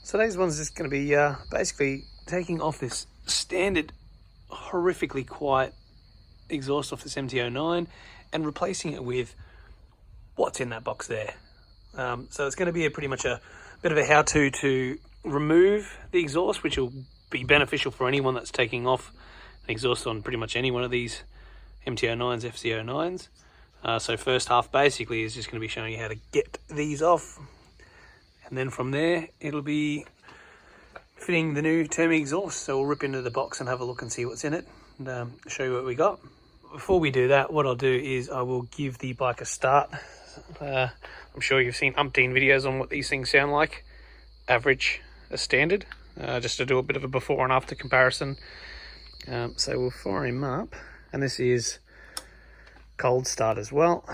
So today's one's just going to be basically taking off this standard horrifically quiet exhaust off this Mt09 and replacing it with what's in that box there. So it's going to be pretty much a bit of a how-to to remove the exhaust, which will be beneficial for anyone that's taking off an exhaust on pretty much any one of these Mt09s, FC09s. So first half basically is just going to be showing you how to get these off. And then from there, it'll be fitting the new Termi exhaust. So we'll rip into the box and have a look and see what's in it and show you what we got. Before we do that, what I'll do is I will give the bike a start. I'm sure you've seen umpteen videos on what these things sound like. Average, a standard, just to do a bit of a before and after comparison. So we'll fire him up, and this is cold start as well.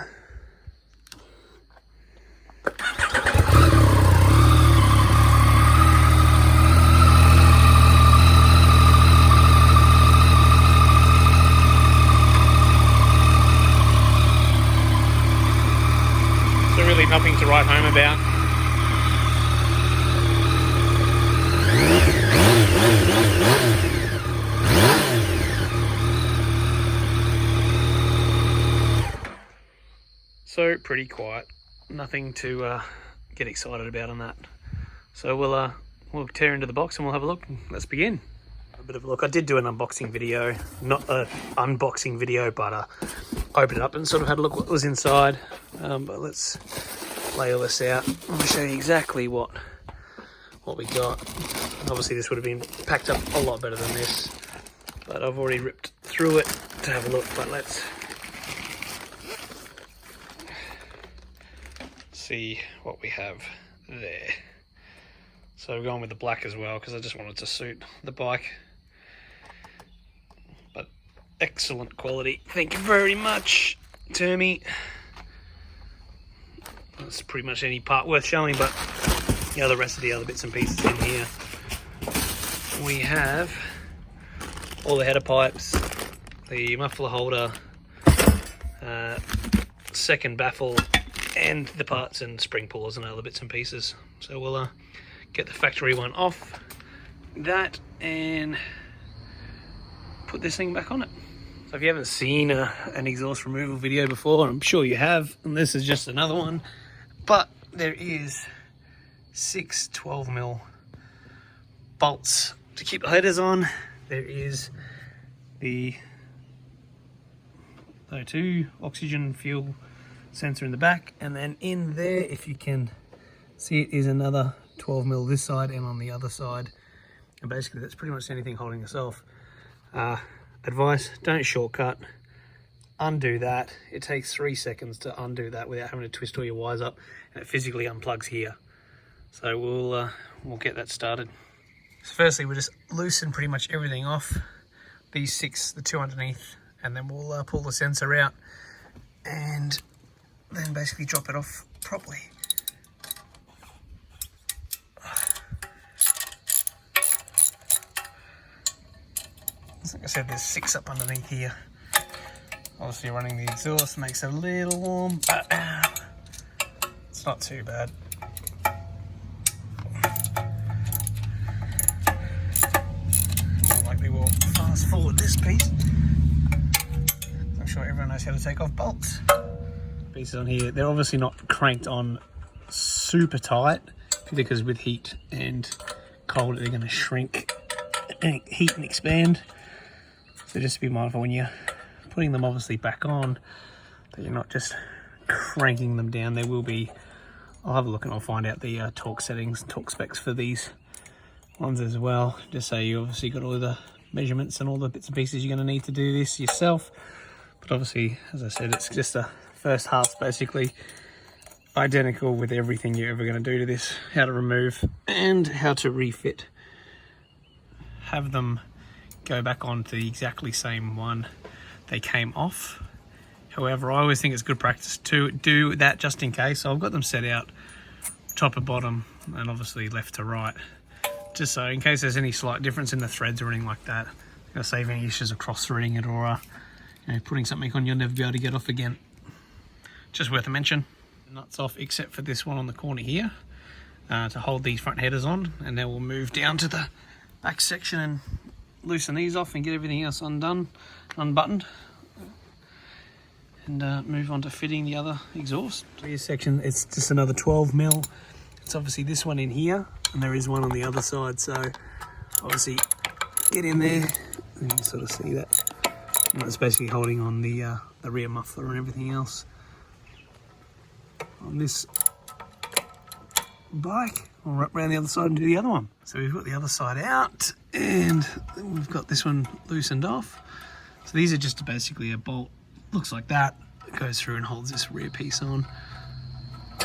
So really nothing to write home about. So pretty quiet, nothing to get excited about on that. So we'll tear into the box and we'll have a look. Let's begin. A bit of a look. I did do an unboxing video, not an unboxing video, but opened it up and sort of had a look what was inside. But let's lay all this out. I'll show you exactly what we got. Obviously this would have been packed up a lot better than this, but I've already ripped through it to have a look. But let's see what we have there. So we're going with the black as well because I just wanted to suit the bike. But excellent quality. Thank you very much, Termi. That's pretty much any part worth showing, but the rest of the other bits and pieces in here. We have all the header pipes, the muffler holder, second baffle, and the parts and spring pullers and other bits and pieces. So we'll get the factory one off that and put this thing back on it. So if you haven't seen an exhaust removal video before, I'm sure you have, and this is just another one, but there is 6 12mm bolts to keep the headers on. There is the O2 oxygen fuel sensor in the back, and then in there, if you can see it, is another 12mm this side and on the other side, and basically that's pretty much anything holding us off. Advice, don't shortcut, undo that. It takes 3 seconds to undo that without having to twist all your wires up, and it physically unplugs here. So we'll get that started. So firstly, we'll just loosen pretty much everything off, these 6, the 2 underneath, and then we'll pull the sensor out and then basically drop it off properly. Like I said, there's 6 up underneath here. Obviously running the exhaust makes it a little warm, but it's not too bad. More likely we'll fast forward this piece. I'm sure everyone knows how to take off bolts. Pieces on here, they're obviously not cranked on super tight because with heat and cold they're going to shrink and heat and expand. So just be mindful when you're putting them obviously back on that you're not just cranking them down. There will be, I'll have a look and I'll find out the torque settings, torque specs for these ones as well, just so you obviously got all the measurements and all the bits and pieces you're going to need to do this yourself. But obviously, as I said, it's just a first half's basically identical with everything you're ever going to do to this, how to remove and how to refit. Have them go back onto the exactly same one they came off. However, I always think it's good practice to do that just in case. So I've got them set out top and bottom and obviously left to right, just so in case there's any slight difference in the threads or anything like that, it's going to save any issues of cross-threading it or putting something on you'll never be able to get off again. Just worth a mention. The nuts off except for this one on the corner here. to hold these front headers on, and then we'll move down to the back section and loosen these off and get everything else unbuttoned, and move on to fitting the other exhaust. Rear section, it's just another 12mm. It's obviously this one in here, and there is one on the other side, so obviously get in there and you can sort of see that. And it's basically holding on the rear muffler and everything else on this bike. We'll wrap around the other side and do the other one. So we've got the other side out, and we've got this one loosened off. So these are just basically a bolt, looks like that. It goes through and holds this rear piece on.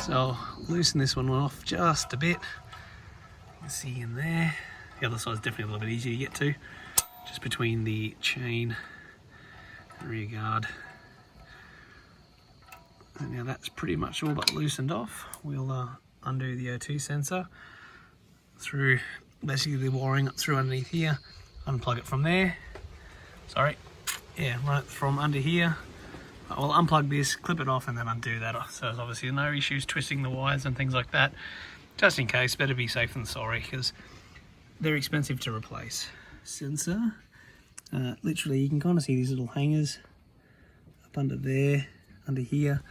So I'll loosen this one off just a bit. You can see in there. The other side's definitely a little bit easier to get to. Just between the chain and rear guard. And now that's pretty much all but loosened off. We'll undo the O2 sensor through basically the wiring up through underneath here, unplug it from there. Sorry, yeah, run it from under here. I'll unplug this, clip it off, and then undo that. So there's obviously no issues twisting the wires and things like that. Just in case, better be safe than sorry, because they're expensive to replace. Sensor, literally you can kind of see these little hangers up under there, under here.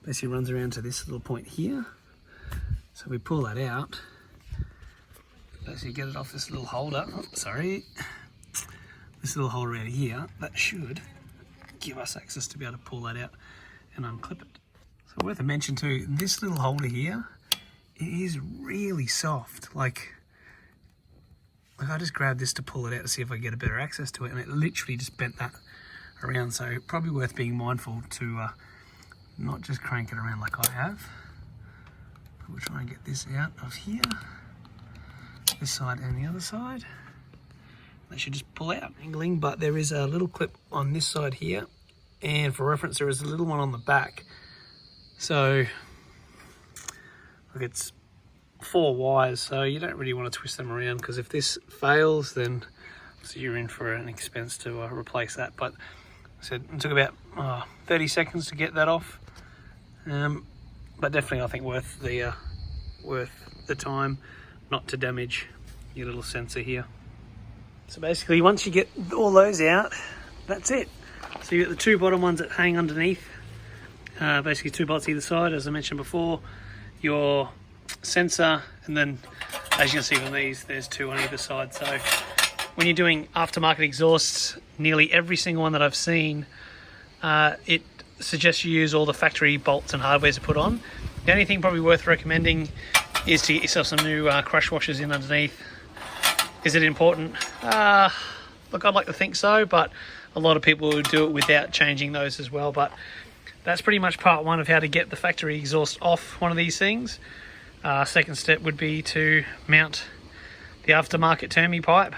Basically runs around to this little point here. So we pull that out, basically get it off this little holder, this little holder out here. That should give us access to be able to pull that out and unclip it. So worth a mention too, this little holder here, it is really soft. Like I just grabbed this to pull it out to see if I get a better access to it, and it literally just bent that around. So probably worth being mindful to not just crank it around like I have. We'll try and get this out of here, this side and the other side. They should just pull out, angling, but there is a little clip on this side here, and for reference there is a little one on the back. So look, it's 4 wires, so you don't really want to twist them around, because if this fails, then so you're in for an expense to replace that. But I said it took about 30 seconds to get that off. But definitely I think worth the time, not to damage your little sensor here. So basically once you get all those out, that's it. So you got the 2 bottom ones that hang underneath, basically 2 bolts either side, as I mentioned before, your sensor, and then as you can see on these, there's 2 on either side. So when you're doing aftermarket exhausts, nearly every single one that I've seen, it suggests you use all the factory bolts and hardware to put on. The only thing probably worth recommending is to get yourself some new crush washers in underneath. Is it important? Look, I'd like to think so, but a lot of people would do it without changing those as well. But that's pretty much part 1 of how to get the factory exhaust off one of these things. Second step would be to mount the aftermarket Termi pipe.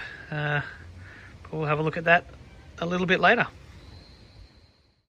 We'll have a look at that a little bit later.